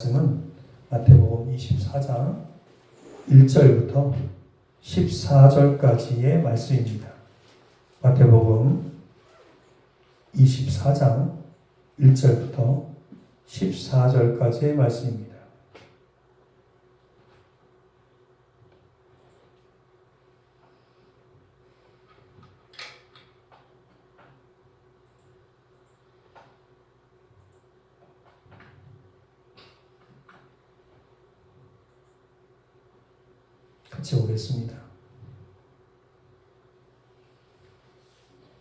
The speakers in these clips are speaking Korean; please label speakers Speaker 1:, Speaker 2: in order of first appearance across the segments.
Speaker 1: 말씀은 마태복음 24장 1절부터 14절까지의 말씀입니다. 마태복음 24장 1절부터 14절까지의 말씀입니다. 같이 오겠습니다.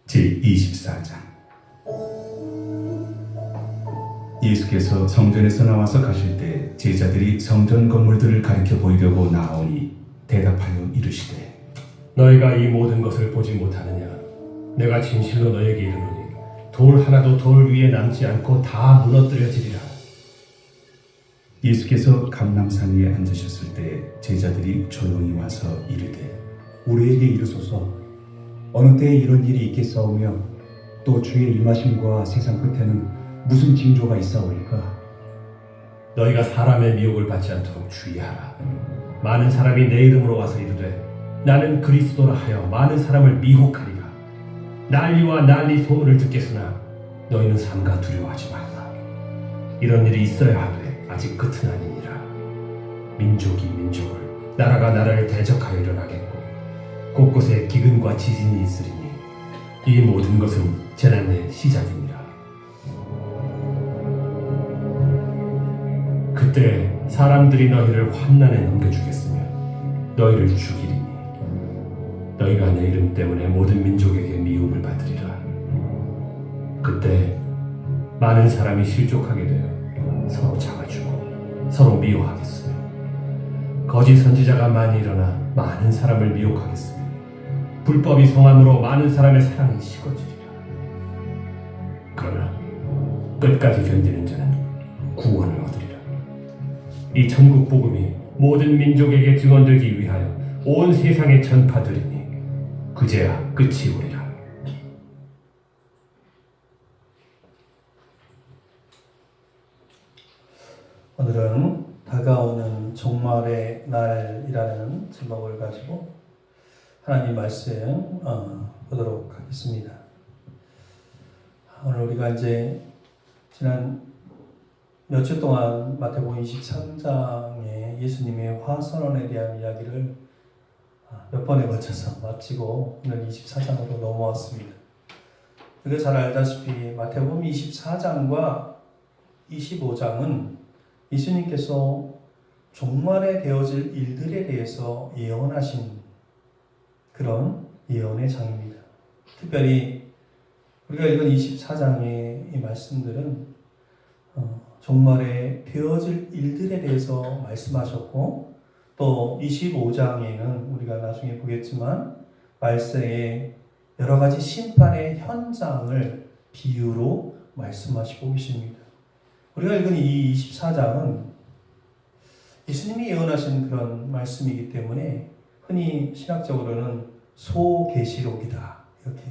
Speaker 2: 제24장. 예수께서 성전에서 나와서 가실 때 제자들이 성전 건물들을 가리켜 보이려고 나오니 대답하여 이르시되,
Speaker 3: 너희가 이 모든 것을 보지 못하느냐? 내가 진실로 너희에게 이르노니 돌 하나도 돌 위에 남지 않고 다 무너뜨려지리라.
Speaker 2: 예수께서 감람산 위에 앉으셨을 때 제자들이 조용히 와서 이르되,
Speaker 4: 우리에게 이르소서. 어느 때에 이런 일이 있겠사오며 또 주의 임하심과 세상 끝에는 무슨 징조가 있사오리까?
Speaker 3: 너희가 사람의 미혹을 받지 않도록 주의하라. 많은 사람이 내 이름으로 와서 이르되 나는 그리스도라 하여 많은 사람을 미혹하리라. 난리와 난리 소문을 듣겠으나 너희는 삼가 두려워하지 말라. 이런 일이 있어야 하되 아직 끝은 아니니라. 민족이 민족을, 나라가 나라를 대적하여 일어나겠고 곳곳에 기근과 지진이 있으리니 이 모든 것은 재난의 시작이니라. 그때 사람들이 너희를 환난에 넘겨주겠으며 너희를 죽이리니 너희가 내 이름 때문에 모든 민족에게 미움을 받으리라. 그때 많은 사람이 실족하게 되어 서로 잡아주고 서로 미워하겠으며 거짓 선지자가 많이 일어나 많은 사람을 미혹하겠으며 불법이 성함으로 많은 사람의 사랑이 식어지리라. 그러나 끝까지 견디는 자는 구원을 얻으리라. 이 천국 복음이 모든 민족에게 증언되기 위하여 온 세상에 전파되리니 그제야 끝이 오리라.
Speaker 1: 오늘은 다가오는 종말의 날이라는 제목을 가지고 하나님 말씀 보도록 하겠습니다. 오늘 우리가 이제 지난 몇 주 동안 마태복음 23장에 예수님의 화선언에 대한 이야기를 몇 번에 걸쳐서 마치고 오늘 24장으로 넘어왔습니다. 우리가 잘 알다시피 마태복음 24장과 25장은 예수님께서 종말에 되어질 일들에 대해서 예언하신 그런 예언의 장입니다. 특별히 우리가 읽은 24장의 이 말씀들은 종말에 되어질 일들에 대해서 말씀하셨고 또 25장에는 우리가 나중에 보겠지만 말세의 여러 가지 심판의 현장을 비유로 말씀하시고 계십니다. 우리가 읽은 이 24장은 예수님이 예언하신 그런 말씀이기 때문에 흔히 신학적으로는 소계시록이다 이렇게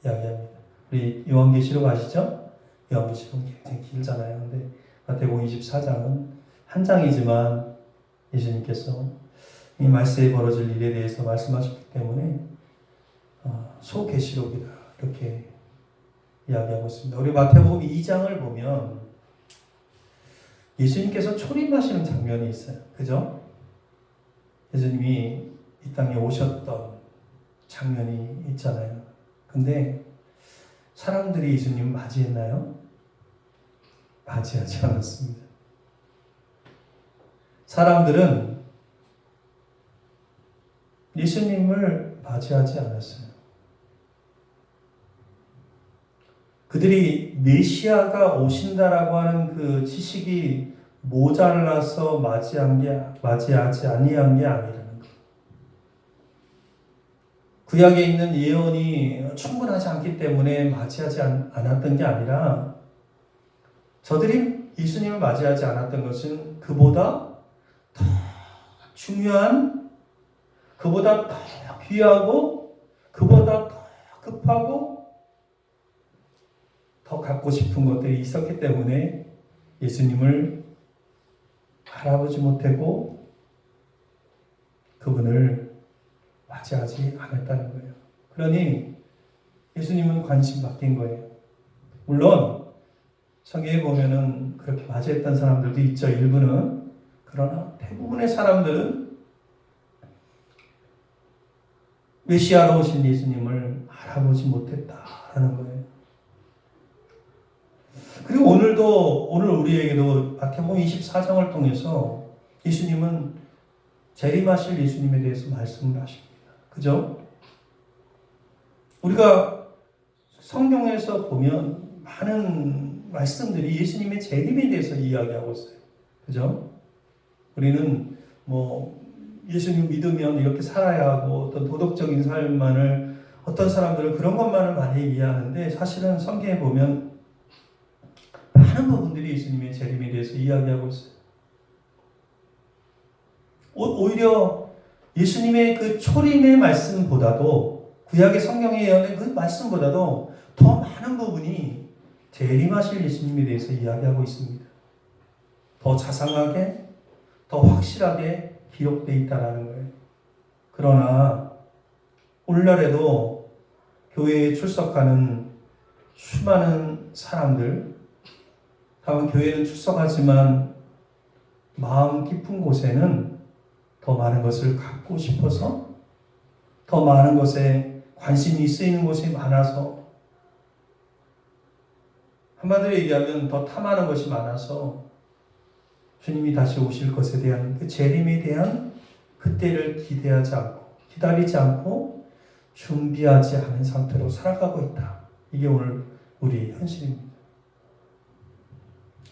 Speaker 1: 이야기합니다. 우리 요한계시록 아시죠? 요한계시록은 굉장히 길잖아요. 근데 마태복음 24장은 한 장이지만 예수님께서 이 말세에 벌어질 일에 대해서 말씀하셨기 때문에 소계시록이다 이렇게 이야기하고 있습니다. 우리 마태복음 2장을 보면 예수님께서 초림하시는 장면이 있어요. 그죠? 예수님이 이 땅에 오셨던 장면이 있잖아요. 근데 사람들이 예수님을 맞이했나요? 맞이하지 않았습니다. 사람들은 예수님을 맞이하지 않았어요. 그들이 메시아가 오신다라고 하는 그 지식이 모자라서 맞이하지 아니한 게 아니라는 거예요. 구약에 있는 예언이 충분하지 않기 때문에 맞이하지 않았던 게 아니라 저들이 예수님을 맞이하지 않았던 것은 그보다 더 중요한, 그보다 더 귀하고, 그보다 더 급하고 더 갖고 싶은 것들이 있었기 때문에 예수님을 알아보지 못하고 그분을 맞이하지 않았다는 거예요. 그러니 예수님은 관심 바뀐 거예요. 물론 성경에 보면은 그렇게 맞이했던 사람들도 있죠. 일부는. 그러나 대부분의 사람들은 메시아로 오신 예수님을 알아보지 못했다라는 거예요. 그리고 오늘 우리에게도 마태복음 24장을 통해서 예수님은 재림하실 예수님에 대해서 말씀을 하십니다. 그죠? 우리가 성경에서 보면 많은 말씀들이 예수님의 재림에 대해서 이야기하고 있어요. 그죠? 우리는 예수님 믿으면 이렇게 살아야 하고 어떤 도덕적인 삶만을 어떤 사람들은 그런 것만을 많이 이해하는데 사실은 성경에 보면 많은 부분들이 예수님의 재림에 대해서 이야기하고 있어요. 오히려 예수님의 그 초림의 말씀보다도 구약의 성경에 예언된 그 말씀보다도 더 많은 부분이 재림하실 예수님에 대해서 이야기하고 있습니다. 더 자상하게, 더 확실하게 기록되어 있다는 거예요. 그러나 오늘날에도 교회에 출석하는 수많은 사람들, 다만 교회는 출석하지만 마음 깊은 곳에는 더 많은 것을 갖고 싶어서, 더 많은 것에 관심이 쓰이는 곳이 많아서, 한마디로 얘기하면 더 탐하는 것이 많아서 주님이 다시 오실 것에 대한 그 재림에 대한 그때를 기대하지 않고 기다리지 않고 준비하지 않은 상태로 살아가고 있다. 이게 오늘 우리의 현실입니다.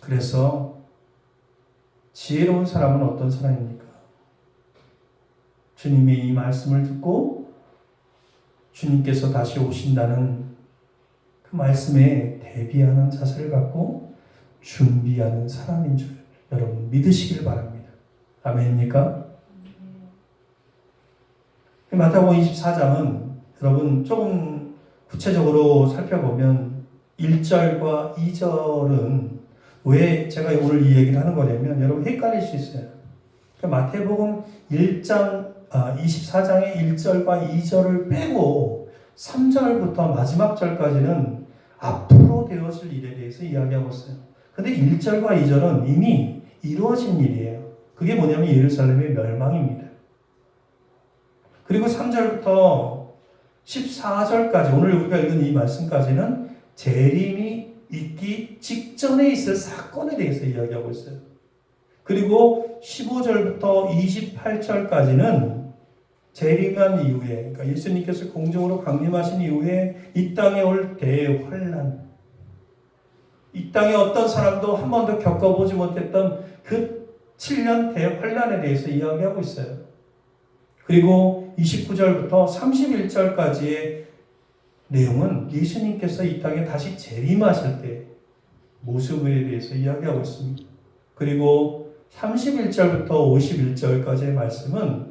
Speaker 1: 그래서 지혜로운 사람은 어떤 사람입니까? 주님의 이 말씀을 듣고 주님께서 다시 오신다는 그 말씀에 대비하는 자세를 갖고 준비하는 사람인 줄 여러분 믿으시길 바랍니다. 아멘입니까? 마태복음 24장은 여러분 조금 구체적으로 살펴보면 1절과 2절은 왜 제가 오늘 이 얘기를 하는 거냐면 여러분 헷갈릴 수 있어요. 마태복음 24장의 1절과 2절을 빼고 3절부터 마지막 절까지는 앞으로 되어질 일에 대해서 이야기하고 있어요. 근데 1절과 2절은 이미 이루어진 일이에요. 그게 뭐냐면 예루살렘의 멸망입니다. 그리고 3절부터 14절까지 오늘 우리가 읽은 이 말씀까지는 재림이 있기 직전에 있을 사건에 대해서 이야기하고 있어요. 그리고 15절부터 28절까지는 재림한 이후에, 그러니까 예수님께서 공중으로 강림하신 이후에 이 땅에 올 대환란, 이 땅에 어떤 사람도 한 번도 겪어보지 못했던 그 7년 대환란에 대해서 이야기하고 있어요. 그리고 29절부터 31절까지의 내용은 예수님께서 이 땅에 다시 재림하실 때 모습에 대해서 이야기하고 있습니다. 그리고 31절부터 51절까지의 말씀은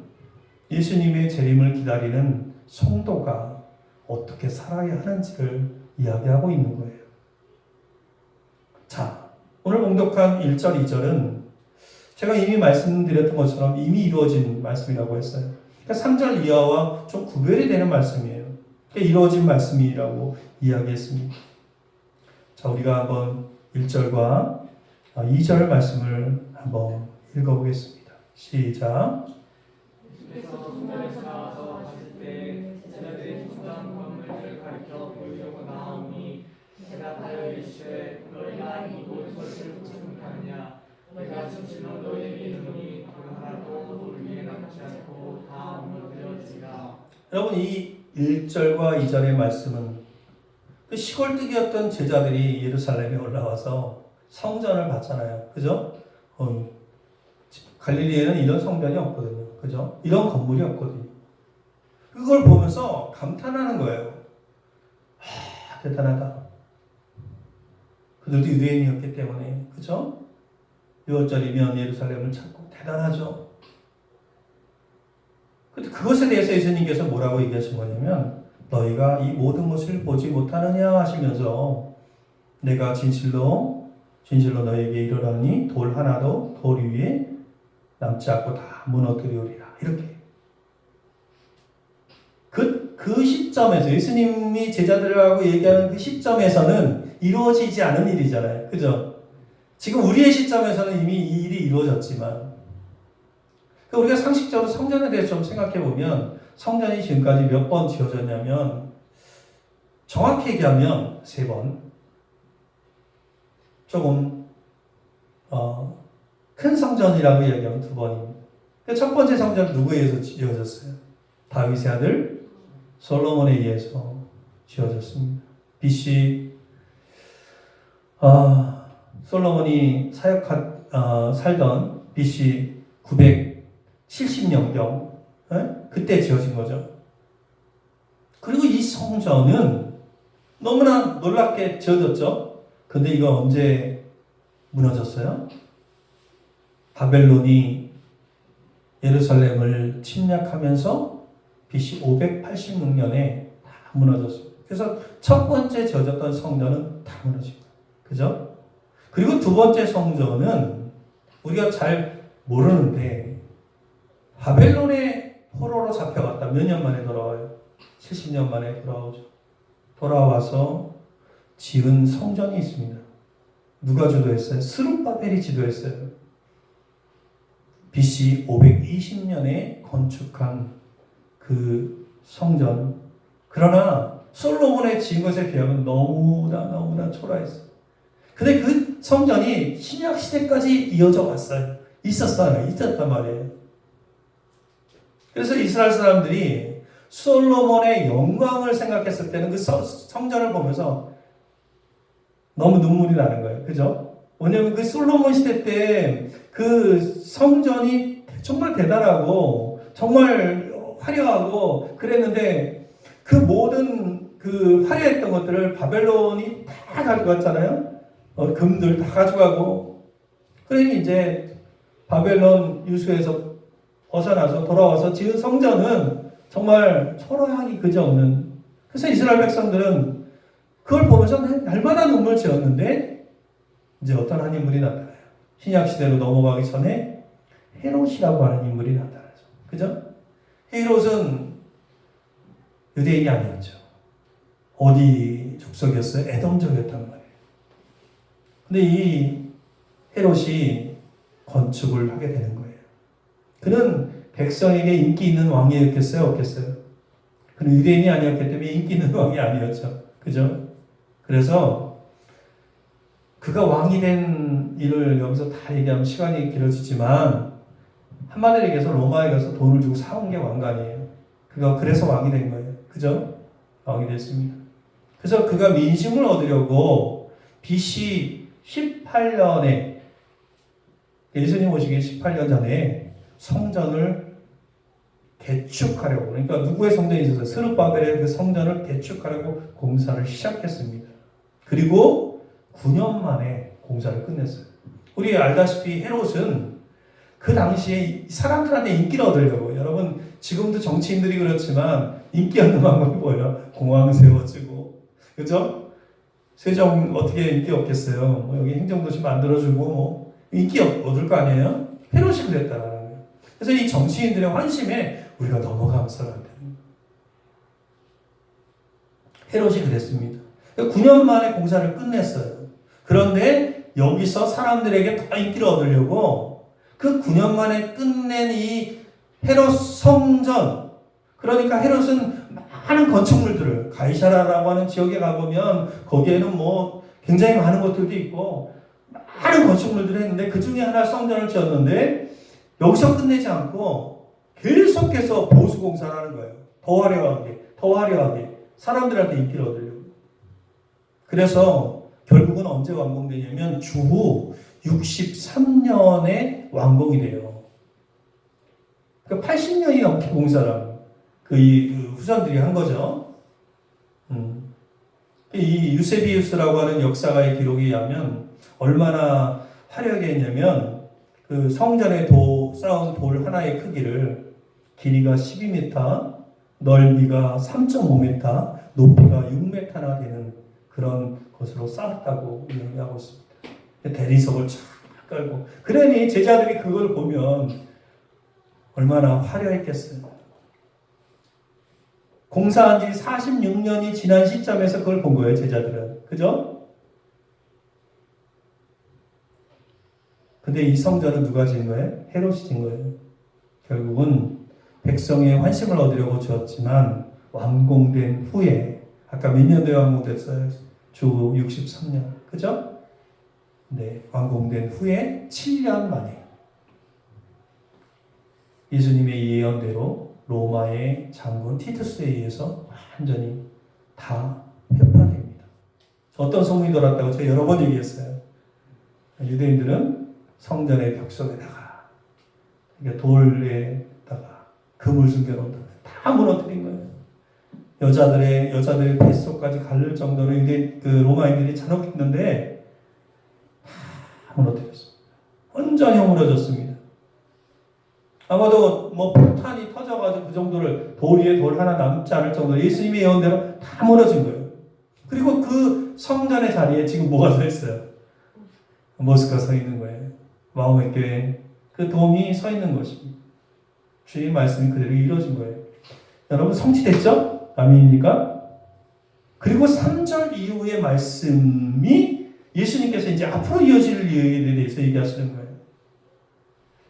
Speaker 1: 예수님의 재림을 기다리는 성도가 어떻게 살아야 하는지를 이야기하고 있는 거예요. 자, 오늘 봉독한 1절, 2절은 제가 이미 말씀드렸던 것처럼 이미 이루어진 말씀이라고 했어요. 그러니까 3절 이하와 좀 구별이 되는 말씀이에요. 그러니까 이루어진 말씀이라고 이야기했습니다. 자, 우리가 한번 1절과 2절 말씀을 한번 읽어보겠습니다. 시작.
Speaker 5: 예수께서 성전에서 나와서 가실 때 제자들이 성전 건물들을 가리켜 보이려고 나오니 대답하여 이르시되 너희가 이곳 것을 보지 못하느냐 내가 진실로 너희에게 이르노니 돌 하나도 돌 위에 남지 않고 다 무너뜨려지리라.
Speaker 1: 여러분 이 1절과 2절의 말씀은 그 시골뜨기였던 제자들이 예루살렘에 올라와서 성전을 봤잖아요. 그죠? 갈릴리에는 이런 성전이 없거든요. 그죠? 이런 건물이 없거든요. 그걸 보면서 감탄하는 거예요. 대단하다. 그들도 유대인이었기 때문에, 그죠? 6월절이면 예루살렘을 찾고 대단하죠. 근데 그것에 대해서 예수님께서 뭐라고 얘기하신 거냐면 너희가 이 모든 것을 보지 못하느냐 하시면서 내가 진실로 너희에게 이르노니 돌 하나도 돌 위에 남지 않고 다 무너뜨리리라. 이렇게. 그 시점에서 예수님이 제자들하고 얘기하는 그 시점에서는 이루어지지 않은 일이잖아요. 그죠? 지금 우리의 시점에서는 이미 이 일이 이루어졌지만 우리가 상식적으로 성전에 대해서 좀 생각해 보면 성전이 지금까지 몇 번 지어졌냐면 정확히 얘기하면 3번. 조금 큰 성전이라고 얘기하면 2번입니다. 첫 번째 성전은 누구에 의해서 지어졌어요? 다윗의 아들 솔로몬에 의해서 지어졌습니다. BC 솔로몬이 살던 BC 970년경 그때 지어진 거죠. 그리고 이 성전은 너무나 놀랍게 지어졌죠. 근데 이거 언제 무너졌어요? 바벨론이 예루살렘을 침략하면서 BC 586년에 다 무너졌습니다. 그래서 첫 번째 지어졌던 성전은 다 무너진 거예요. 그죠? 그리고 두 번째 성전은 우리가 잘 모르는데 바벨론의 포로로 잡혀갔다. 몇 년 만에 돌아와요? 70년 만에 돌아오죠. 돌아와서 지은 성전이 있습니다. 누가 주도했어요? 스룹바벨이 지도했어요. BC 520년에 건축한 그 성전. 그러나 솔로몬의 지은 것에 비하면 너무나 초라했어요. 근데 그 성전이 신약 시대까지 이어져 왔어요. 있었단 말이에요. 그래서 이스라엘 사람들이 솔로몬의 영광을 생각했을 때는 그 성전을 보면서 너무 눈물이 나는 거예요. 그죠? 왜냐면 그 솔로몬 시대 때 그 성전이 정말 대단하고 정말 화려하고 그랬는데 그 모든 그 화려했던 것들을 바벨론이 다 가져갔잖아요. 금들 다 가져가고. 그러니 이제 바벨론 유수에서 벗어나서 돌아와서 지은 성전은 정말 초라하기 그지없는. 그래서 이스라엘 백성들은 그걸 보면서 날마다 눈물 지었는데 이제 어떤 한 인물이 나타나요. 신약 시대로 넘어가기 전에 헤롯이라고 하는 인물이 나타나죠. 그죠? 헤롯은 유대인이 아니었죠. 어디 족속이었어요? 에돔족이었단 말이에요. 근데 이 헤롯이 건축을 하게 되는 거예요. 그는 백성에게 인기 있는 왕이었겠어요? 없겠어요? 그는 유대인이 아니었기 때문에 인기 있는 왕이 아니었죠. 그죠? 그래서 그가 왕이 된 일을 여기서 다 얘기하면 시간이 길어지지만 한마디로 얘기해서 로마에 가서 돈을 주고 사온 게 왕관이에요. 그가 그래서 왕이 된 거예요. 그죠? 왕이 됐습니다. 그래서 그가 민심을 얻으려고 BC 18년에 예수님 오시기 18년 전에 성전을 개축하려고, 그러니까 누구의 성전이 있어서 스룹바벨의 그 성전을 개축하려고 공사를 시작했습니다. 그리고 9년 만에 공사를 끝냈어요. 우리 알다시피 헤롯은 그 당시에 사람들한테 인기를 얻으려고, 여러분 지금도 정치인들이 그렇지만 인기 얻는 방법이 뭐예요? 공항 세워주고, 그죠? 세종 어떻게 인기 없겠어요? 뭐 여기 행정도시 만들어주고 뭐 인기 얻을 거 아니에요? 헤롯이 그랬다라는 거예요. 그래서 이 정치인들의 환심에 우리가 넘어가면서는 안 되는 거예요. 헤롯이 그랬습니다. 9년 만에 공사를 끝냈어요. 그런데 여기서 사람들에게 더 인기를 얻으려고 그 9년 만에 끝낸 이 헤롯 성전, 그러니까 헤롯은 많은 건축물들을, 가이사라라고 하는 지역에 가보면 거기에는 뭐 굉장히 많은 것들도 있고 많은 건축물들을 했는데 그 중에 하나 성전을 지었는데 여기서 끝내지 않고 계속해서 보수공사를 하는 거예요. 더 화려하게 사람들한테 인기를 얻으려고. 그래서 결국은 언제 완공되냐면 주후 63년에 완공이 돼요. 그러니까 80년이 넘게 공사를 그 후손들이 한 거죠. 이 유세비우스라고 하는 역사가의 기록에 의하면 얼마나 화려하게 했냐면 그 성전에 쌓은 돌 하나의 크기를 길이가 12m, 넓이가 3.5m, 높이가 6m나 되는 그런 것으로 쌓았다고 이야기하고 있습니다. 대리석을 쫙 깔고. 그러니 제자들이 그걸 보면 얼마나 화려했겠어요. 공사한 지 46년이 지난 시점에서 그걸 본 거예요, 제자들은. 그죠? 근데 이 성전은 누가 지은 거예요? 헤롯이 지은 거예요. 결국은 백성의 환심을 얻으려고 지었지만 완공된 후에, 아까 몇 년도에 완공됐어요? 주 63년. 그죠? 네, 완공된 후에 7년 만에 예수님의 예언대로 로마의 장군 티투스에 의해서 완전히 다 회파됩니다. 어떤 소문이 돌았다고 제가 여러 번 얘기했어요. 유대인들은 성전의 벽 속에다가, 그러니까 돌에다가 금을 숨겨놓는다. 다 무너뜨린 거예요. 여자들의 뱃속까지 가릴 정도로 로마인들이 잔혹했는데 다 무너뜨렸어요. 완전히 허물어졌습니다. 아마도 뭐 폭탄이 터져가지고 그 정도를, 돌 위에 돌 하나 남지 않을 정도로 예수님의 예언대로 다 무너진 거예요. 그리고 그 성전의 자리에 지금 뭐가 서 있어요? 모스크가 서 있는 거예요. 마음의 교회, 그 돔이 서 있는 것입니다. 주의 말씀이 그대로 이루어진 거예요. 여러분, 성취됐죠? 아멘입니까? 그리고 3절 이후의 말씀이 예수님께서 이제 앞으로 이어질 일에 대해서 얘기하시는 거예요.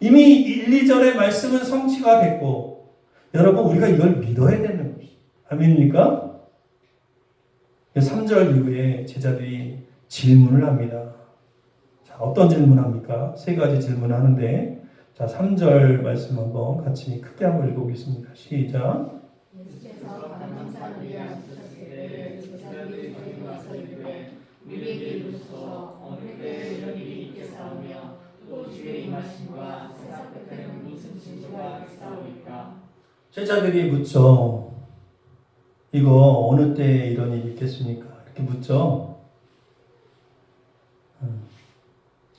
Speaker 1: 이미 1, 2절의 말씀은 성취가 됐고, 여러분, 우리가 이걸 믿어야 되는 것이죠. 아멘입니까? 3절 이후에 제자들이 질문을 합니다. 자, 어떤 질문을 합니까? 3가지 질문을 하는데, 자, 3절 말씀 한번 같이 크게 한번 읽어보겠습니다. 시작.
Speaker 6: 예수께서 감람산을 위에 앉으셨을 때 제자들이 거기 와서 이르되 우리에게 이르소서 어느 때에 이런 일이 있겠사오며 또 주의 임하심과 세상 끝에는 무슨 징조가 있사오리까.
Speaker 1: 제자들이 묻죠. 이거 어느 때에 이런 일이 있겠습니까? 이렇게 묻죠.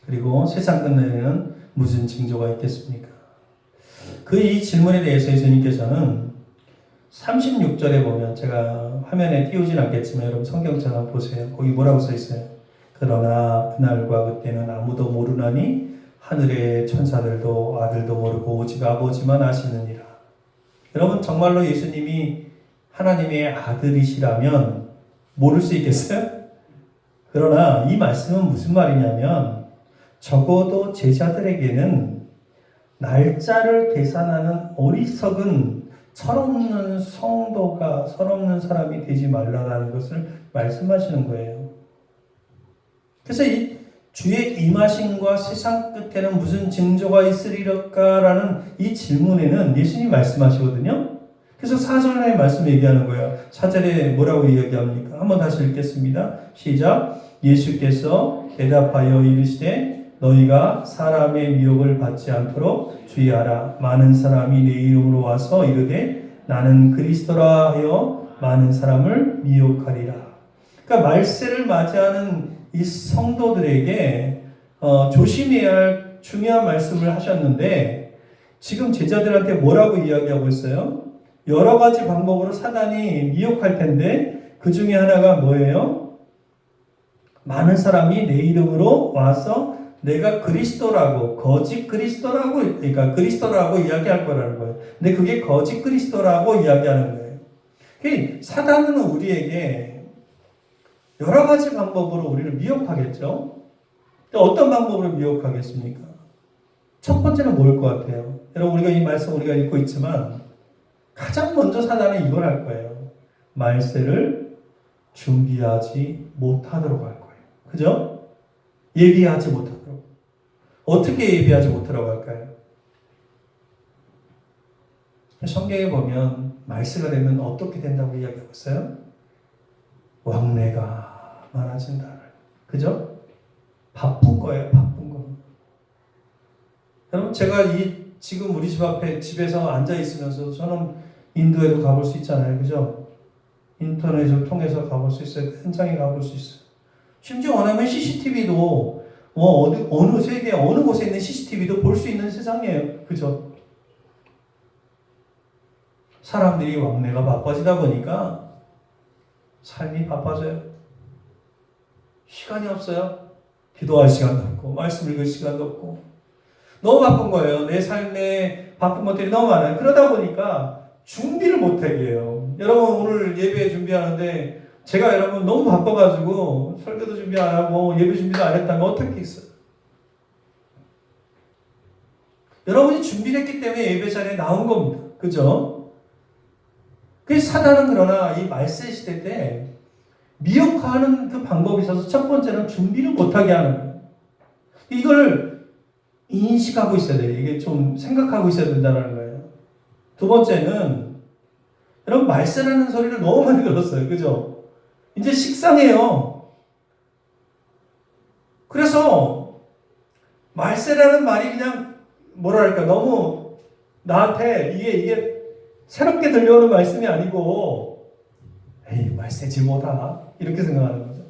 Speaker 1: 그리고 세상 끝내는 무슨 징조가 있겠습니까? 이 질문에 대해서 예수님께서는 36절에 보면, 제가 화면에 띄우진 않겠지만 여러분 성경처럼 보세요. 거기 뭐라고 써 있어요? 그러나 그날과 그때는 아무도 모르나니 하늘의 천사들도 아들도 모르고 오직 아버지만 아시느니라. 여러분, 정말로 예수님이 하나님의 아들이시라면 모를 수 있겠어요? 그러나 이 말씀은 무슨 말이냐면, 적어도 제자들에게는 날짜를 계산하는 어리석은 철없는 성도가, 철없는 사람이 되지 말라라는 것을 말씀하시는 거예요. 그래서 이 주의 임하심과 세상 끝에는 무슨 징조가 있으리까라는 이 질문에는 예수님이 말씀하시거든요. 그래서 4절에 말씀 얘기하는 거예요. 4절에 뭐라고 이야기합니까? 한번 다시 읽겠습니다. 시작. 예수께서 대답하여 이르시되 너희가 사람의 미혹을 받지 않도록 주의하라. 많은 사람이 내 이름으로 와서 이르되 나는 그리스도라 하여 많은 사람을 미혹하리라. 그러니까 말세를 맞이하는 이 성도들에게 조심해야 할 중요한 말씀을 하셨는데, 지금 제자들한테 뭐라고 이야기하고 있어요? 여러 가지 방법으로 사단이 미혹할 텐데 그 중에 하나가 뭐예요? 많은 사람이 내 이름으로 와서 내가 그리스도라고, 거짓 그리스도라고, 그러니까 그리스도라고 이야기할 거라는 거예요. 근데 그게 거짓 그리스도라고 이야기하는 거예요. 그러니까 사단은 우리에게 여러 가지 방법으로 우리를 미혹하겠죠? 어떤 방법으로 미혹하겠습니까? 첫 번째는 뭘 것 같아요? 여러분, 우리가 이 말씀 우리가 읽고 있지만 가장 먼저 사단은 이걸 할 거예요. 말세를 준비하지 못하도록 할 거예요. 그죠? 예비하지 못하도록. 어떻게 예비하지 못하도록 할까요? 성경에 보면 말세가 되면 어떻게 된다고 이야기하고 있어요? 왕래가 많아진다. 그죠? 바쁜 거예요. 바쁜 거. 여러분, 제가 지금 우리 집 앞에 집에서 앉아 있으면서 저는 인도에도 가볼 수 있잖아요. 그죠? 인터넷을 통해서 가볼 수 있어요. 현장에 가볼 수 있어요. 심지어 원하면 CCTV도 어느 세계 어느 곳에 있는 CCTV도 볼 수 있는 세상이에요. 그죠? 사람들이 왕래가 바빠지다 보니까 삶이 바빠져요. 시간이 없어요. 기도할 시간도 없고 말씀 읽을 시간도 없고 너무 바쁜 거예요. 내 삶에 바쁜 것들이 너무 많아요. 그러다 보니까 준비를 못하게 해요. 여러분 오늘 예배 준비하는데 제가 여러분 너무 바빠가지고 설교도 준비 안 하고 예배 준비도 안 했다면 어떻게 있어요? 여러분이 준비를 했기 때문에 예배 자리에 나온 겁니다. 그죠? 그래서 사단은 그러나 이 말세 시대 때 미혹하는 그 방법이 있어서 첫 번째는 준비를 못하게 하는 거예요. 이걸 인식하고 있어야 돼요. 이게 좀 생각하고 있어야 된다는 거예요. 두 번째는 여러분 말세라는 소리를 너무 많이 들었어요. 그죠? 이제 식상해요. 그래서 말세라는 말이 그냥 뭐랄까 너무 나한테 이게 새롭게 들려오는 말씀이 아니고 에이 말세지 뭐다 이렇게 생각하는 거죠.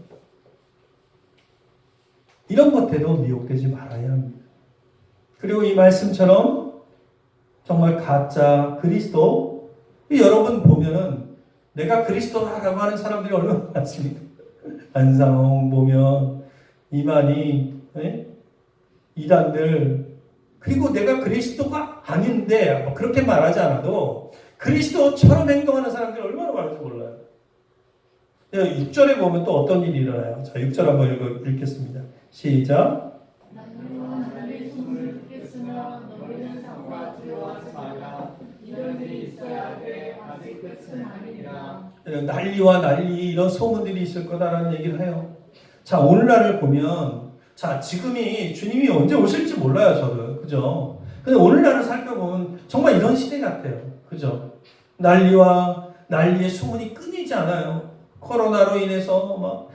Speaker 1: 이런 것들도 미혹되지 말아야 합니다. 그리고 이 말씀처럼 정말 가짜 그리스도 여러분 보면은 내가 그리스도라고 하는 사람들이 얼마나 많습니까? 안상홍 보면 이만희 이단들 그리고 내가 그리스도가 아닌데 그렇게 말하지 않아도 그리스도처럼 행동하는 사람들이 얼마나 많은지 몰라요. 6절에 보면 또 어떤 일이 일어나요? 자, 6절 한번 읽겠습니다. 시작. 난리와 난리 이런 소문들이 있을 거다라는 얘기를 해요. 자, 오늘날을 보면 자, 지금이 주님이 언제 오실지 몰라요, 저도. 그죠? 근데 오늘날을 살펴보면 정말 이런 시대 같아요. 그죠? 난리와 난리의 소문이 끊이지 않아요. 코로나로 인해서 막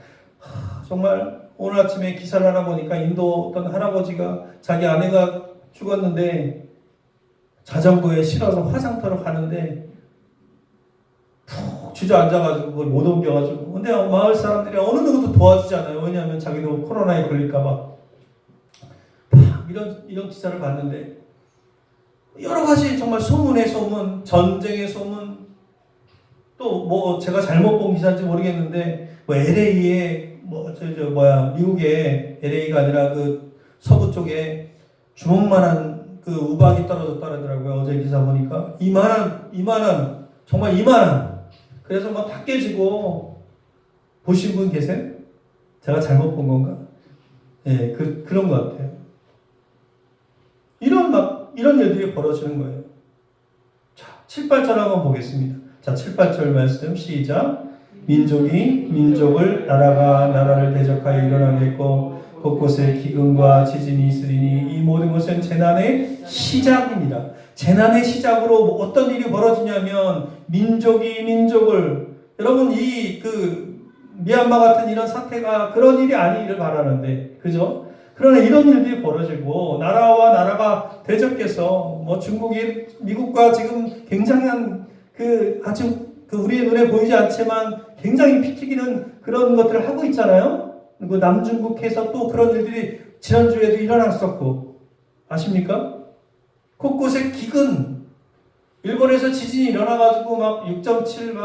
Speaker 1: 정말 오늘 아침에 기사를 하나 보니까 인도 어떤 할아버지가 자기 아내가 죽었는데 자전거에 실어서 화장터를 가는데 푹 주저앉아가지고 그걸 못 옮겨가지고 근데 마을 사람들이 어느 누구도 도와주지 않아요. 왜냐하면 자기도 코로나에 걸릴까봐 이런 기사를 봤는데 여러 가지 정말 소문의 소문, 전쟁의 소문 또 뭐 제가 잘못 본 기사인지 모르겠는데 뭐 LA에 미국의 LA가 아니라 그 서부 쪽에 주먹만한 그 우박이 떨어졌다더라고요. 어제 기사 보니까 이만한 정말 이만한 그래서 막 다 깨지고 보신 분 계세요? 제가 잘못 본 건가? 예, 그런 것 같아요. 이런 일들이 벌어지는 거예요. 자, 7, 8절 한번 보겠습니다. 자, 7, 8절 말씀 시작. 민족이 민족을 나라가 나라를 대적하여 일어나겠고 곳곳에 기근과 지진이 있으리니 이 모든 것은 재난의 시작입니다. 재난의 시작으로 어떤 일이 벌어지냐면 민족이 민족을 여러분 미얀마 같은 이런 사태가 그런 일이 아니기를 바라는데 그죠? 그러나 이런 일들이 벌어지고 나라와 나라가 대적해서 뭐 중국이 미국과 지금 굉장한 아주 우리의 눈에 보이지 않지만 굉장히 피 튀기는 그런 것들을 하고 있잖아요. 그 남중국해에서 또 그런 일들이 지난주에도 일어났었고 아십니까? 곳곳에 기근 일본에서 지진이 일어나가지고 막 6.7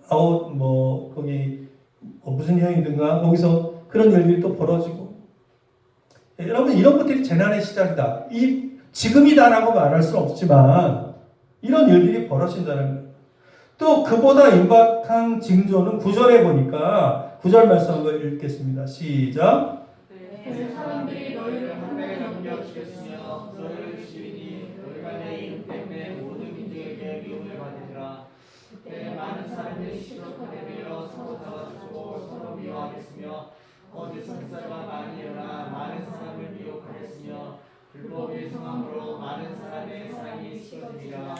Speaker 1: 거기 무슨 형이든가 거기서 그런 일들이 또 벌어지고 여러분 이런 것들이 재난의 시작이다. 지금이다라고 말할 수는 없지만 이런 일들이 벌어진다는 거예요. 또 그보다 임박한 징조는 9절에 보니까 9절 말씀 한번 읽겠습니다. 시작.
Speaker 5: 사람들이 너희를 한데 넘겨주겠으며 너희를 주시니 너희가 내 이름 때문에 모든 민족에게 미움을 받으리라. 그때 많은 사람들이 시끄럽게 되어 서로 잡아주고 서로 미워하겠으며 거짓 선지자가 많이 일어나 많은 사람을 미혹하겠으며 불법이 성함으로 많은 사람의 사랑이 식어지리라.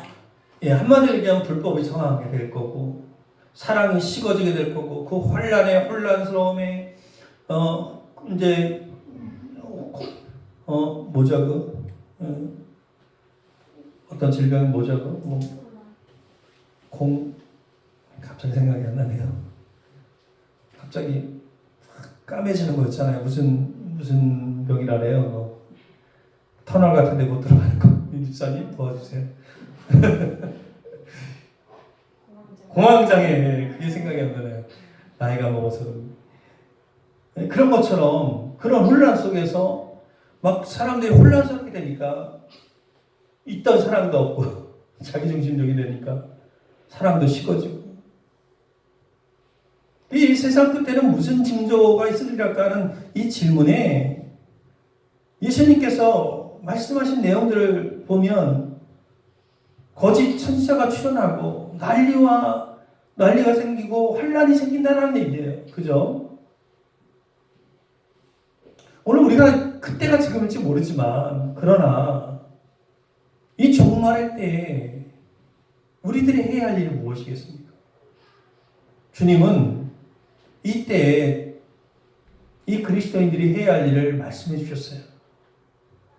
Speaker 1: 예, 한마디로 얘기하면 불법이 성하게 될 거고 사랑이 식어지게 될 거고 그 혼란스러움에 이제 어떤 질병이 갑자기 생각이 안 나네요. 갑자기 까매지는 거 있잖아요. 무슨 병이라래요. 터널 같은 데 못 들어가는 거. 윤집사님 도와주세요. 공황장애 그게 생각이 안 나네요. 나이가 먹어서 그런 것처럼 그런 혼란 속에서 막 사람들이 혼란스럽게 되니까 있던 사랑도 없고 자기중심적이 되니까 사랑도 식어지고 이 세상 끝에는 무슨 징조가 있으리랄까 하는 이 질문에 예수님께서 말씀하신 내용들을 보면 거짓 선지자가 출현하고 난리가 생기고 환란이 생긴다는 얘기예요. 그죠? 오늘 우리가 그때가 지금일지 모르지만 그러나 이 종말의 때에 우리들이 해야 할 일은 무엇이겠습니까? 주님은 이때에 이 그리스도인들이 해야 할 일을 말씀해 주셨어요.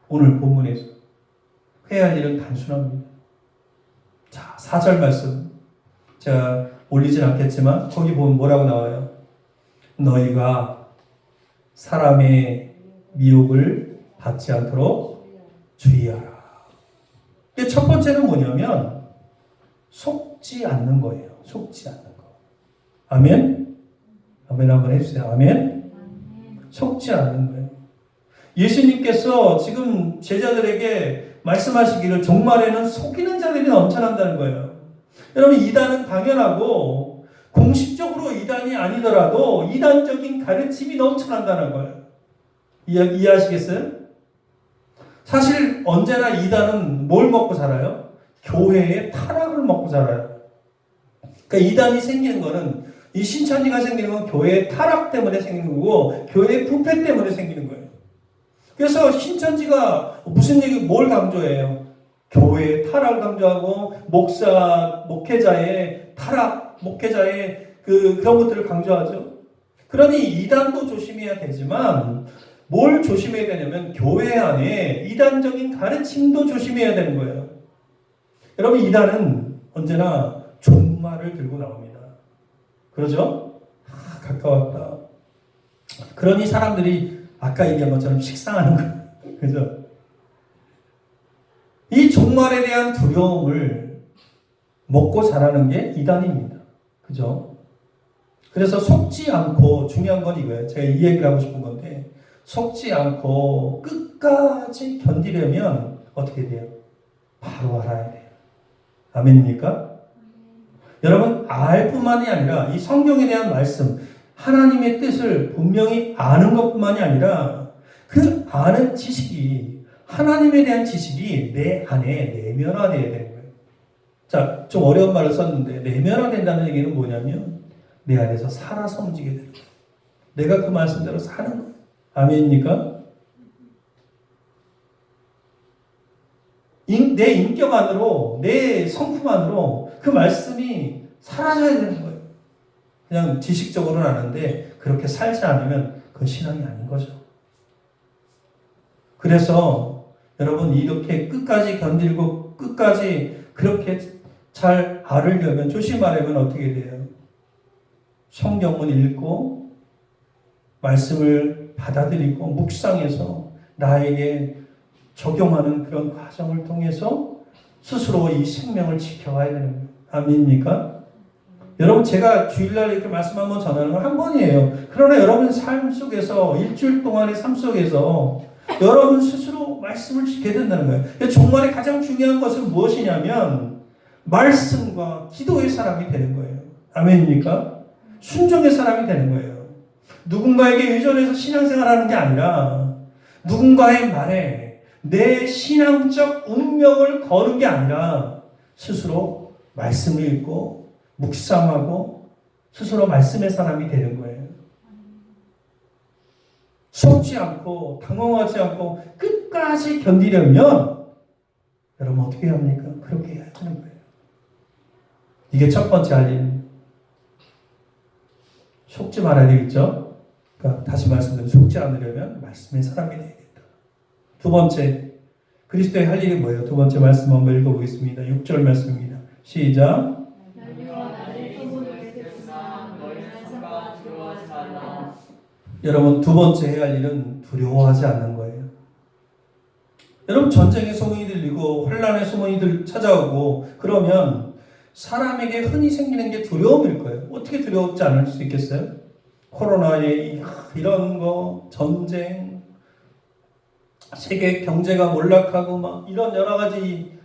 Speaker 1: 오늘 본문에서 해야 할 일은 단순합니다. 자, 4절 말씀 제가 올리진 않겠지만 거기 보면 뭐라고 나와요? 너희가 사람의 미혹을 받지 않도록 주의하라. 첫 번째는 뭐냐면 속지 않는 거예요. 속지 않는 거. 아멘? 아멘 한번 해주세요. 아멘? 속지 않는 거예요. 예수님께서 지금 제자들에게 말씀하시기를 종말에는 속이는 자들이 넘쳐난다는 거예요. 여러분, 이단은 당연하고 공식적으로 이단이 아니더라도 이단적인 가르침이 넘쳐난다는 거예요. 이해하시겠어요? 사실 언제나 이단은 뭘 먹고 살아요? 교회의 타락을 먹고 살아요. 그러니까 이단이 생기는 거는, 이 신천지가 생기는 건 교회의 타락 때문에 생기는 거고 교회의 부패 때문에 생기는 거예요. 그래서 신천지가 뭘 강조해요? 교회의 타락을 강조하고 목회자의 타락, 목회자의 그런 것들을 강조하죠. 그러니 이단도 조심해야 되지만 뭘 조심해야 되냐면 교회 안에 이단적인 가르침도 조심해야 되는 거예요. 여러분, 이단은 언제나 종말을 들고 나옵니다. 그러죠? 가까웠다. 그러니 사람들이 아까 얘기한 것처럼 식상하는 거예요. 그죠? 이 종말에 대한 두려움을 먹고 자라는 게 이단입니다. 그죠? 그래서 속지 않고, 중요한 건 이거예요. 제가 이 얘기를 하고 싶은 건데, 속지 않고 끝까지 견디려면 어떻게 돼요? 바로 알아야 돼요. 아멘입니까? 여러분, 알 뿐만이 아니라 이 성경에 대한 말씀, 하나님의 뜻을 분명히 아는 것뿐만이 아니라 그 아는 지식이, 하나님에 대한 지식이 내 안에 내면화되어야 되는 거예요. 자, 좀 어려운 말을 썼는데 내면화된다는 얘기는 뭐냐면 내 안에서 살아서 움직이게 되는 거예요. 내가 그 말씀대로 사는 거예요. 아멘입니까? 내 인격 안으로, 내 성품 안으로 그 말씀이 사라져야 되는 거예요. 그냥 지식적으로는 아는데 그렇게 살지 않으면 그건 신앙이 아닌 거죠. 그래서 여러분, 이렇게 끝까지 견디고 끝까지 그렇게 잘 알으려면, 조심 말하면 어떻게 돼요? 성경을 읽고 말씀을 받아들이고 묵상해서 나에게 적용하는 그런 과정을 통해서 스스로 이 생명을 지켜가야 되는 거예요. 아멘입니까? 여러분, 제가 주일날 이렇게 말씀 한번 전하는 건 한 번이에요. 그러나 여러분 삶 속에서, 일주일 동안의 삶 속에서 여러분 스스로 말씀을 지켜야 된다는 거예요. 정말에 가장 중요한 것은 무엇이냐면 말씀과 기도의 사람이 되는 거예요. 아멘입니까? 순종의 사람이 되는 거예요. 누군가에게 의존해서 신앙생활하는 게 아니라 누군가의 말에 내 신앙적 운명을 거는 게 아니라 스스로 말씀을 읽고 묵상하고 스스로 말씀의 사람이 되는 거예요. 속지 않고 당황하지 않고 끝까지 견디려면 여러분 어떻게 해야 합니까? 그렇게 해야 하는 거예요. 이게 첫 번째 할 일입니다. 속지 말아야 되겠죠? 그러니까 다시 말씀드리면 속지 않으려면 말씀의 사람이 되야겠다. 두 번째, 그리스도의 할 일이 뭐예요? 두 번째 말씀 한번 읽어보겠습니다. 6절 말씀입니다. 시작. 여러분, 두 번째 해야 할 일은 두려워하지 않는 거예요. 여러분, 전쟁의 소문이 들리고 환란의 소문이 찾아오고 그러면 사람에게 흔히 생기는 게 두려움일 거예요. 어떻게 두려웠지 않을 수 있겠어요? 코로나의 이런 거, 전쟁, 세계 경제가 몰락하고 막 이런 여러 가지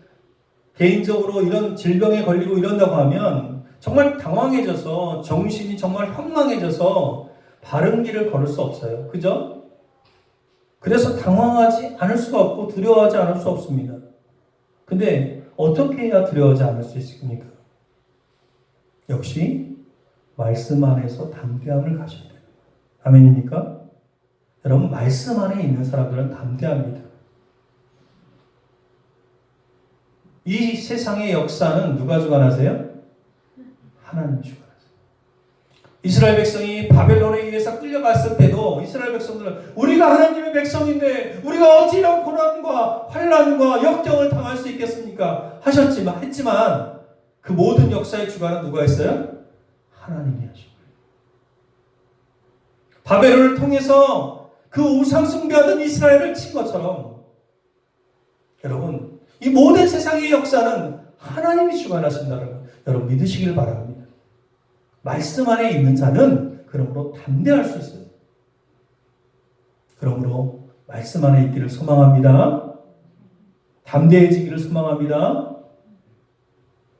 Speaker 1: 개인적으로 이런 질병에 걸리고 이런다고 하면 정말 당황해져서 정신이 정말 황망해져서 바른 길을 걸을 수 없어요. 그죠? 그래서 당황하지 않을 수가 없고 두려워하지 않을 수 없습니다. 근데 어떻게 해야 두려워하지 않을 수 있습니까? 역시 말씀 안에서 담대함을 가져야 돼요. 아멘입니까? 여러분, 말씀 안에 있는 사람들은 담대합니다. 이 세상의 역사는 누가 주관하세요? 하나님 주관하세요. 이스라엘 백성이 바벨론에 의해서 끌려갔을 때도 이스라엘 백성들은 우리가 하나님의 백성인데 우리가 어찌 이런 고난과 환난과 역경을 당할 수 있겠습니까? 했지만 그 모든 역사의 주관은 누가 했어요? 하나님이 하신 거예요. 바벨론을 통해서 그 우상 숭배하던 이스라엘을 친 것처럼 여러분, 이 모든 세상의 역사는 하나님이 주관하신다는 걸 여러분 믿으시길 바랍니다. 말씀 안에 있는 자는 그러므로 담대할 수 있어요. 그러므로 말씀 안에 있기를 소망합니다. 담대해지기를 소망합니다.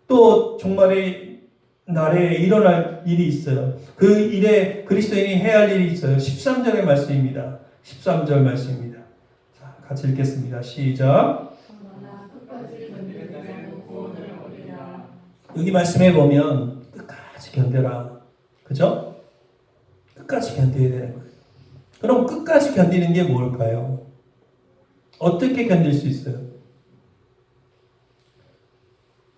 Speaker 1: 또 종말의 날에 일어날 일이 있어요. 그 일에 그리스도인이 해야 할 일이 있어요. 13절의 말씀입니다. 13절 말씀입니다. 자, 같이 읽겠습니다. 시작. 여기 말씀에 보면 끝까지 견뎌라. 그죠? 끝까지 견뎌야 되는 거예요. 그럼 끝까지 견디는 게 뭘까요? 어떻게 견딜 수 있어요?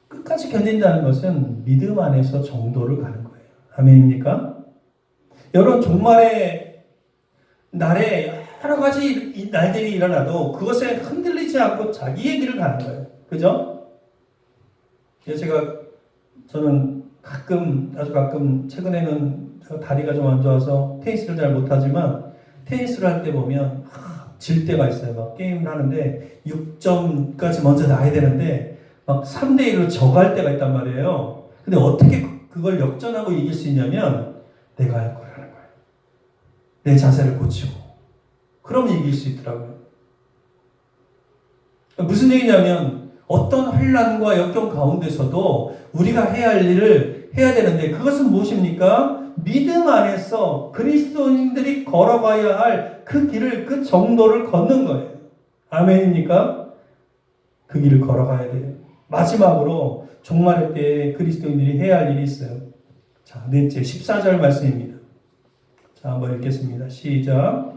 Speaker 1: 끝까지 견딘다는 것은 믿음 안에서 정도를 가는 거예요. 아멘입니까? 여러분, 종말의 날에 여러 가지 날들이 일어나도 그것에 흔들리지 않고 자기의 길을 가는 거예요. 그죠? 저는 아주 가끔, 최근에는 다리가 좀 안 좋아서 테니스를 잘 못하지만, 테니스를 할 때 보면, 질 때가 있어요. 막 게임을 하는데, 6점까지 먼저 나야 되는데, 막 3대1로 져갈 때가 있단 말이에요. 근데 어떻게 그걸 역전하고 이길 수 있냐면, 내가 할 거라는 거예요. 내 자세를 고치고. 그러면 이길 수 있더라고요. 무슨 얘기냐면, 어떤 환난과 역경 가운데서도 우리가 해야 할 일을 해야 되는데 그것은 무엇입니까? 믿음 안에서 그리스도인들이 걸어가야 할 그 길을, 그 정도를 걷는 거예요. 아멘입니까? 그 길을 걸어가야 돼요. 마지막으로 종말의 때에 그리스도인들이 해야 할 일이 있어요. 자, 넷째 14절 말씀입니다. 자, 한번 읽겠습니다. 시작.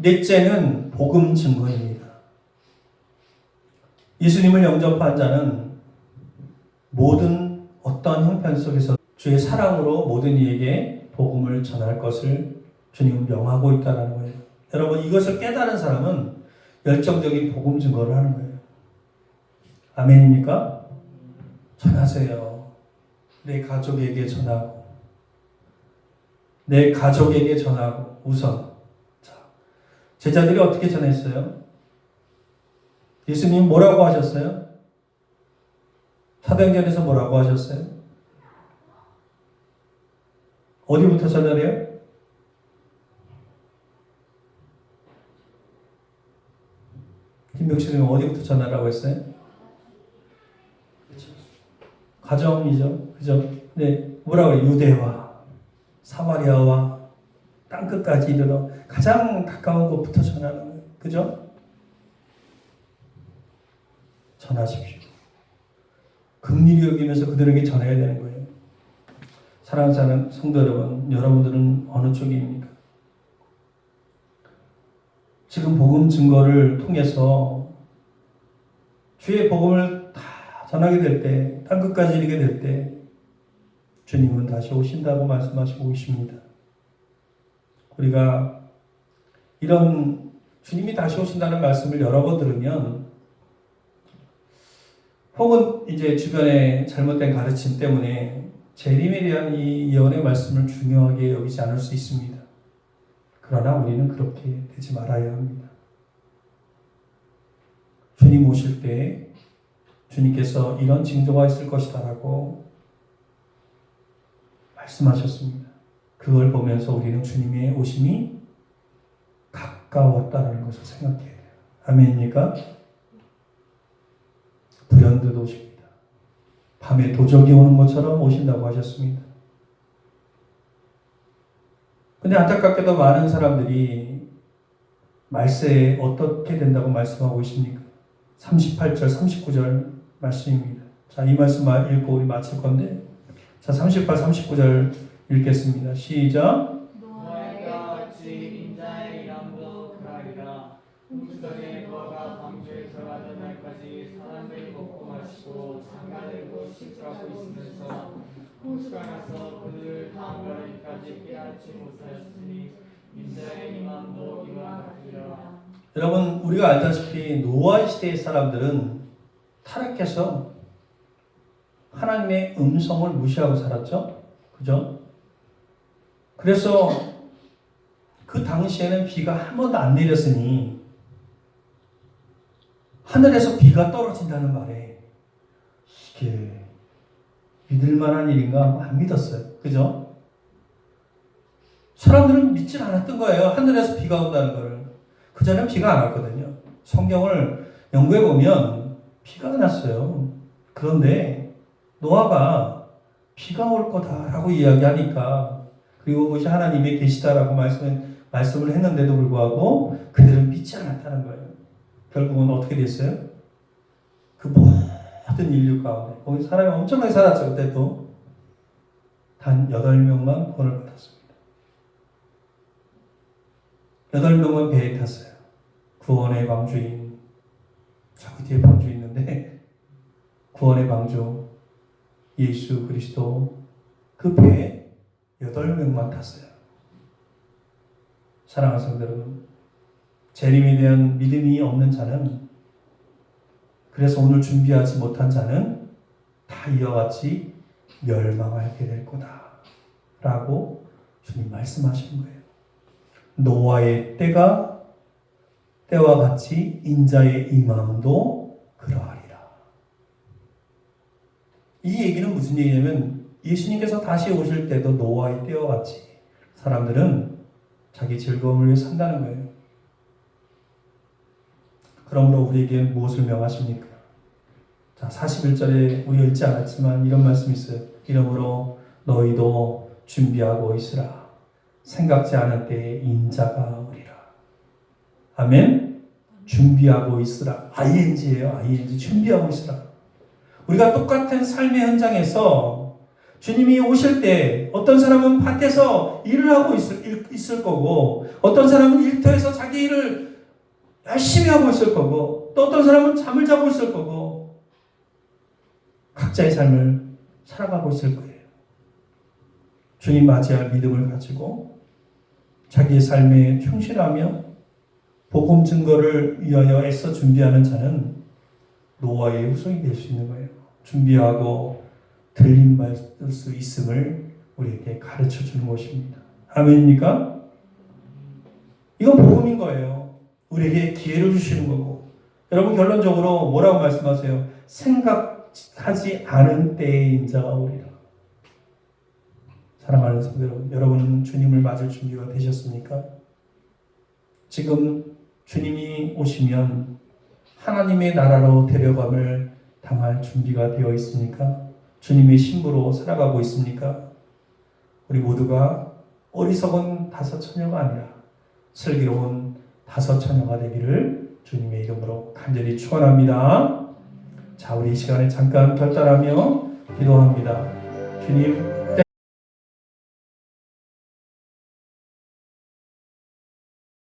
Speaker 1: 넷째는 복음 증거입니다. 예수님을 영접한 자는 모든 어떤 형편 속에서 주의 사랑으로 모든 이에게 복음을 전할 것을 주님은 명하고 있다는 거예요. 여러분, 이것을 깨달은 사람은 열정적인 복음 증거를 하는 거예요. 아멘입니까? 전하세요. 내 가족에게 전하고, 내 가족에게 전하고, 우선. 제자들이 어떻게 전했어요? 예수님 뭐라고 하셨어요? 사도행전에서 뭐라고 하셨어요? 어디부터 전하래요? 김병식님 어디부터 전하라고 했어요? 가정이죠. 그죠? 네, 뭐라고 해요? 유대와 사마리아와 땅끝까지 이르러 가장 가까운 곳부터 전하는 거예요. 그죠? 전하십시오. 긍휼히 여기면서 그들에게 전해야 되는 거예요. 사랑하는 성도 여러분, 여러분들은 어느 쪽입니까? 지금 복음 증거를 통해서 주의 복음을 다 전하게 될 때, 땅끝까지 이르게 될 때 주님은 다시 오신다고 말씀하시고 계십니다. 우리가 이런 주님이 다시 오신다는 말씀을 여러 번 들으면 혹은 이제 주변의 잘못된 가르침 때문에 재림에 대한 이 예언의 말씀을 중요하게 여기지 않을 수 있습니다. 그러나 우리는 그렇게 되지 말아야 합니다. 주님 오실 때 주님께서 이런 징조가 있을 것이다라고 말씀하셨습니다. 그걸 보면서 우리는 주님의 오심이 가까웠다는 것을 생각해야 돼요. 아멘입니까? 불현듯 오십니다. 밤에 도적이 오는 것처럼 오신다고 하셨습니다. 근데 안타깝게도 많은 사람들이 말세에 어떻게 된다고 말씀하고 있습니까? 38절, 39절 말씀입니다. 자, 이 말씀 읽고 우리 마칠 건데, 자, 38, 39절 읽겠습니다. 시작.
Speaker 5: 노아가 같이 인자의 이름도 그러하리라. 홍수전에 노아가 방주에 들어가던 날까지 사람들이 먹고 마시고 장가들고 실족하고 있으면서 홍수가 나서 그들 다음 여름까지 깨닫지 못하였으니 인자의 이름도 이와 같으리라.
Speaker 1: 여러분, 우리가 알다시피 노아 시대의 사람들은 타락해서 하나님의 음성을 무시하고 살았죠. 그죠? 그래서 그 당시에는 비가 한 번도 안 내렸으니 하늘에서 비가 떨어진다는 말에 이게 믿을 만한 일인가 하고 안 믿었어요. 그죠? 사람들은 믿질 않았던 거예요. 하늘에서 비가 온다는 걸. 그전엔 비가 안 왔거든요. 성경을 연구해 보면 비가 났어요. 그런데 노아가 비가 올 거다라고 이야기하니까, 그리고 그것이 하나님의 계시다라고 말씀을 했는데도 불구하고 그들은 믿지 않았다는 거예요. 결국은 어떻게 됐어요? 그 모든 인류 가운데, 거기 사람이 엄청나게 살았죠. 그때도 단 8명만 구원을 받았습니다. 8명만 배에 탔어요. 구원의 방주인, 저기 뒤에 방주 있는데, 구원의 방주 예수 그리스도, 그 배에 8명만 탔어요. 사랑하는 성도 여러분, 재림에 대한 믿음이 없는 자는, 그래서 오늘 준비하지 못한 자는 다 이와 같이 멸망하게 될 거다 라고 주님 말씀하시는 거예요. 노아의 때와 같이 인자의 임함도 그러하리라. 이 얘기는 무슨 얘기냐면, 예수님께서 다시 오실 때도 노아의 때와 같이 사람들은 자기 즐거움을 위해 산다는 거예요. 그러므로 우리에게 무엇을 명하십니까? 자, 41절에 우리가 읽지 않았지만 이런 말씀이 있어요. 이러므로 너희도 준비하고 있으라. 생각지 않은 때에 인자가 오리라. 아멘? 준비하고 있으라. ing예요. ing. 준비하고 있으라. 우리가 똑같은 삶의 현장에서 주님이 오실 때 어떤 사람은 밭에서 일을 하고 있을 거고, 어떤 사람은 일터에서 자기 일을 열심히 하고 있을 거고, 또 어떤 사람은 잠을 자고 있을 거고, 각자의 삶을 살아가고 있을 거예요. 주님 맞이할 믿음을 가지고 자기의 삶에 충실하며 복음 증거를 위하여 애써 준비하는 자는 노아의 후손이 될 수 있는 거예요. 준비하고 들림받을 수 있음을 우리에게 가르쳐 주는 것입니다. 아멘입니까? 이건 복음인 거예요. 우리에게 기회를 주시는 거고. 여러분, 결론적으로 뭐라고 말씀하세요? 생각하지 않은 때에 인자가 오리라. 사랑하는 성도 여러분, 여러분은 주님을 맞을 준비가 되셨습니까? 지금 주님이 오시면 하나님의 나라로 데려감을 당할 준비가 되어 있습니까? 주님의 신부로 살아가고 있습니까? 우리 모두가 어리석은 다섯 처녀가 아니라 슬기로운 다섯 처녀가 되기를 주님의 이름으로 간절히 축원합니다. 자, 우리 이 시간에 잠깐 결단하며 기도합니다. 주님,